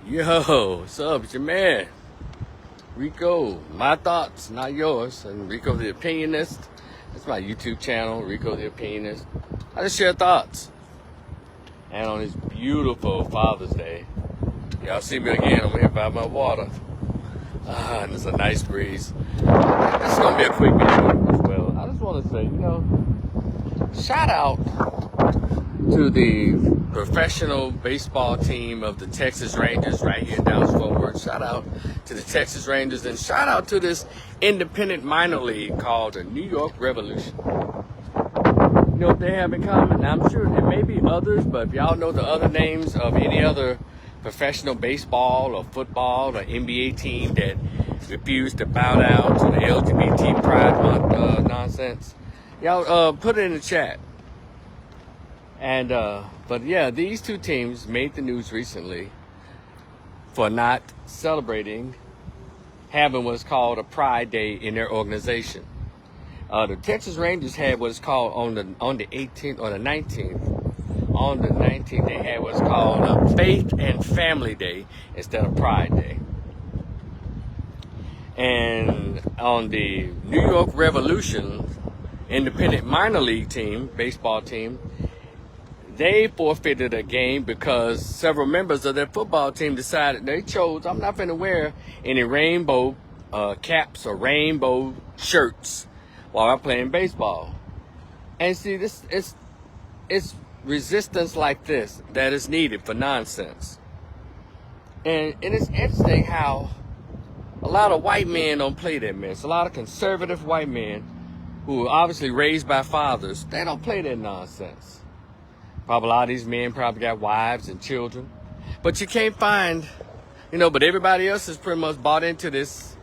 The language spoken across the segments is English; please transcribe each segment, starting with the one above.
Yo, what's up? It's your man, Rico. My thoughts, not yours. And Rico the Opinionist. That's my YouTube channel, Rico the Opinionist. I just share thoughts. And on this beautiful Father's Day, y'all see me again. I'm here by my water. And there's a nice breeze. This is going to be a quick video as well. I just want to say, shout out to the professional baseball team of the Texas Rangers right here in Dallas-Fort Worth. Shout out to the Texas Rangers, and shout out to this independent minor league called the New York Revolution. You know what they have in common? Now, I'm sure there may be others, but if y'all know the other names of any other professional baseball or football or NBA team that refused to bow down to the LGBT Pride Month nonsense, y'all put it in the chat. And but yeah, these two teams made the news recently for not celebrating having what's called a Pride Day in their organization. The Texas Rangers had what's called on the 18th or the 19th. On the 19th, they had what's called a Faith and Family Day instead of Pride Day. And on the New York Revolution independent minor league team, baseball team, they forfeited a game because several members of their football team decided they chose, I'm not going to wear any rainbow caps or rainbow shirts while I'm playing baseball. And see, it's resistance like this that is needed for nonsense. And it's interesting how a lot of white men don't play that mess. A lot of conservative white men who are obviously raised by fathers, they don't play that nonsense. Probably a lot of these men probably got wives and children. But you can't find, but everybody else has pretty much bought into this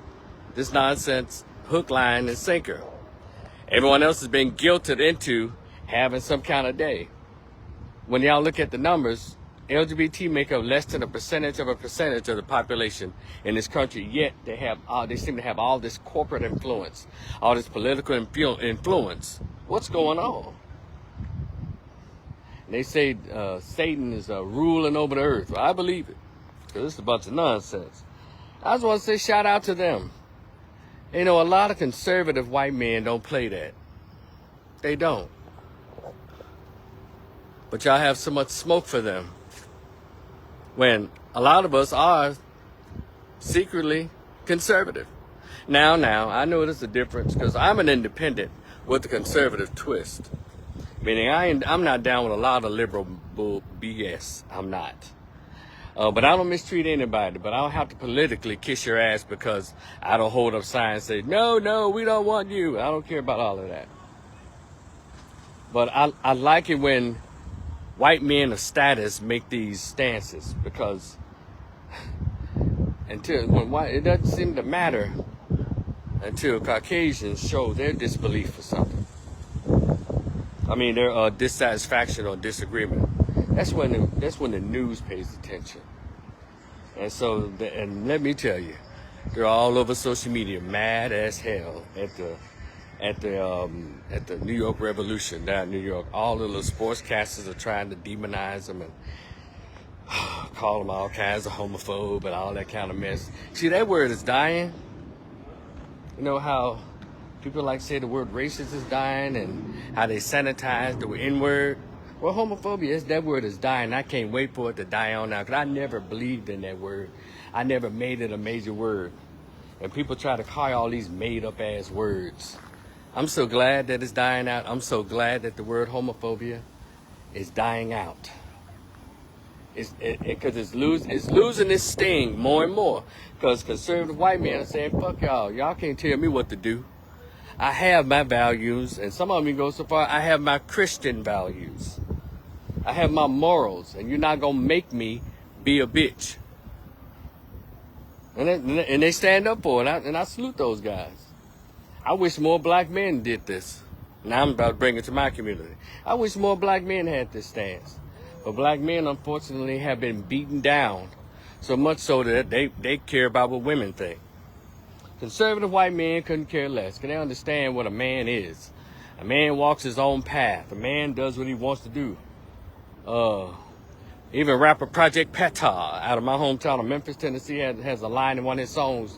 nonsense, hook, line, and sinker. Everyone else has been guilted into having some kind of day. When y'all look at the numbers, LGBT make up less than a percentage of the population in this country, yet they seem to have all this corporate influence, all this political influence. What's going on? They say Satan is ruling over the earth. Well, I believe it, because it's a bunch of nonsense. I just want to say shout out to them. A lot of conservative white men don't play that. They don't. But y'all have so much smoke for them, when a lot of us are secretly conservative. Now, I know there's a difference, because I'm an independent with a conservative twist. Meaning I'm not down with a lot of liberal bull BS. I'm not. But I don't mistreat anybody. But I don't have to politically kiss your ass because I don't hold up signs and say, no, we don't want you. I don't care about all of that. But I like it when white men of status make these stances, because it doesn't seem to matter until Caucasians show their disbelief for something. Their dissatisfaction or disagreement. That's when the news pays attention. And so, and let me tell you, they're all over social media, mad as hell at the New York Revolution down in New York. All the little sportscasters are trying to demonize them and call them all kinds of homophobe and all that kind of mess. See, that word is dying. You know how people like to say the word racist is dying and how they sanitize the N-word? Well, homophobia, that word is dying. I can't wait for it to die on now, because I never believed in that word. I never made it a major word. And people try to call all these made-up ass words. I'm so glad that it's dying out. I'm so glad that the word homophobia is dying out. Because it's losing its sting more and more. Because conservative white men are saying, fuck y'all. Y'all can't tell me what to do. I have my values, and some of them go so far, I have my Christian values. I have my morals, and you're not going to make me be a bitch. And they stand up for it, and I salute those guys. I wish more black men did this. Now I'm about to bring it to my community. I wish more black men had this stance. But black men, unfortunately, have been beaten down so much so that they care about what women think. Conservative white men couldn't care less. Can they understand what a man is? A man walks his own path. A man does what he wants to do. Even rapper Project Patah out of my hometown of Memphis, Tennessee, has a line in one of his songs.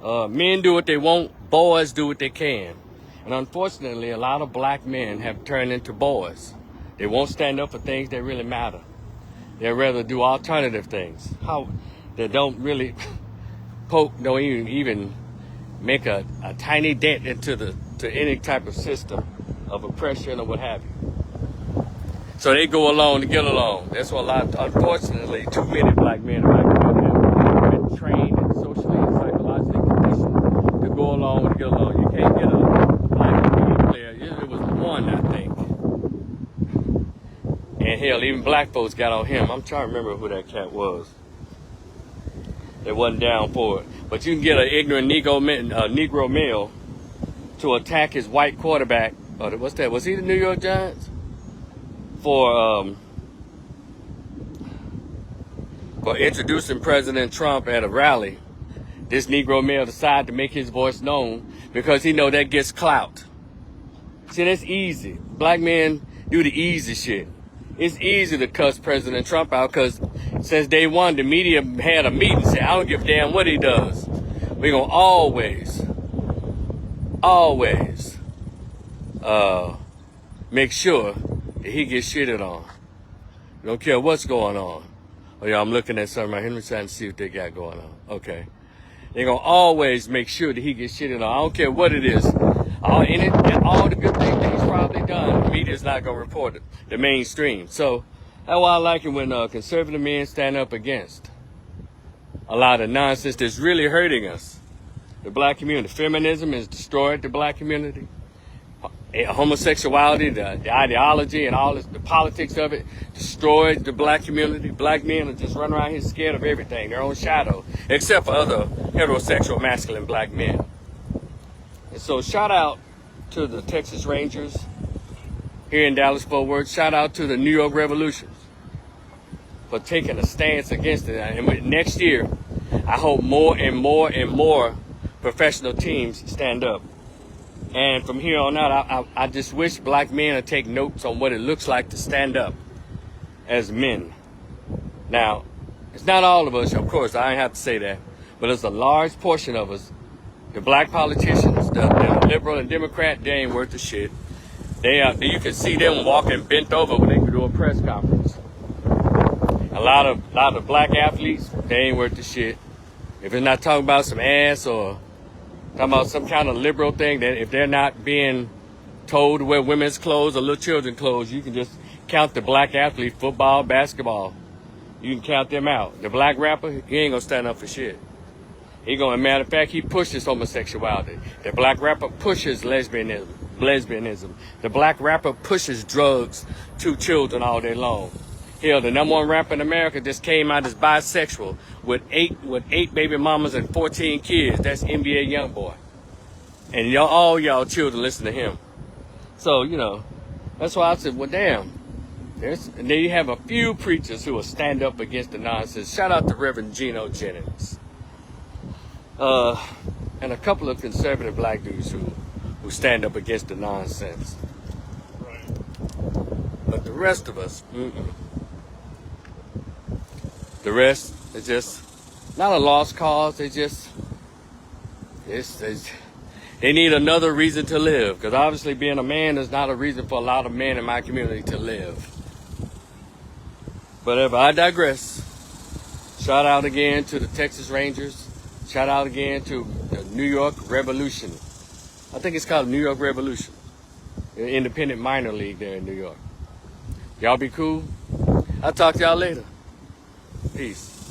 Men do what they want, boys do what they can. And unfortunately, a lot of black men have turned into boys. They won't stand up for things that really matter. They'd rather do alternative things. They don't really don't even make a tiny dent into to any type of system of oppression or what have you. So they go along to get along. That's what unfortunately, too many black men in my community have been trained and socially and psychologically conditioned to go along to get along. You can't get a black NBA player. It was one, I think. And hell, even black folks got on him. I'm trying to remember who that cat was. They wasn't down for it. But you can get an ignorant Negro male to attack his white quarterback. What's that? Was he the New York Giants? For introducing President Trump at a rally. This Negro male decided to make his voice known because he know that gets clout. See, that's easy. Black men do the easy shit. It's easy to cuss President Trump out because since day one, the media had a meeting and said, I don't give a damn what he does. We're going to always make sure that he gets shitted on. We don't care what's going on. Oh, yeah, I'm looking at something right here. I'm trying to see what they got going on. Okay. They're going to always make sure that he gets shitted on. I don't care what it is. All the good things that he's probably done, the media's not going to report it, the mainstream. So that's why I like it when conservative men stand up against a lot of nonsense that's really hurting us. The black community. Feminism has destroyed the black community. Homosexuality, the ideology and all this, the politics of it destroyed the black community. Black men are just running around here scared of everything, their own shadow, except for other heterosexual masculine black men. And so shout out to the Texas Rangers here in Dallas-Fort Worth. Shout out to the New York Revolutions for taking a stance against it. And next year, I hope more and more and more professional teams stand up. And from here on out, I just wish black men would take notes on what it looks like to stand up as men. Now, it's not all of us, of course, I ain't have to say that, but it's a large portion of us. The black politicians, the liberal and Democrat, they ain't worth the shit. You can see them walking bent over when they do a press conference. A lot of black athletes, they ain't worth the shit. If it's not talking about some ass or talking about some kind of liberal thing, that if they're not being told to wear women's clothes or little children's clothes, you can just count the black athlete, football, basketball. You can count them out. The black rapper, he ain't gonna stand up for shit. Matter of fact, he pushes homosexuality. The black rapper pushes lesbianism. The black rapper pushes drugs to children all day long. Hell, the number one rapper in America just came out as bisexual with eight baby mamas and 14 kids. That's NBA Youngboy. And all y'all children listen to him. So, that's why I said, well, damn. And then you have a few preachers who will stand up against the nonsense. Shout out to Reverend Geno Jennings. And a couple of conservative black dudes who stand up against the nonsense. Right. But the rest of us, the rest is just not a lost cause. They need another reason to live. Because obviously being a man is not a reason for a lot of men in my community to live. But I digress. Shout out again to the Texas Rangers. Shout out again to the New York Revolution. I think it's called New York Revolution. An independent minor league there in New York. Y'all be cool. I'll talk to y'all later. Peace.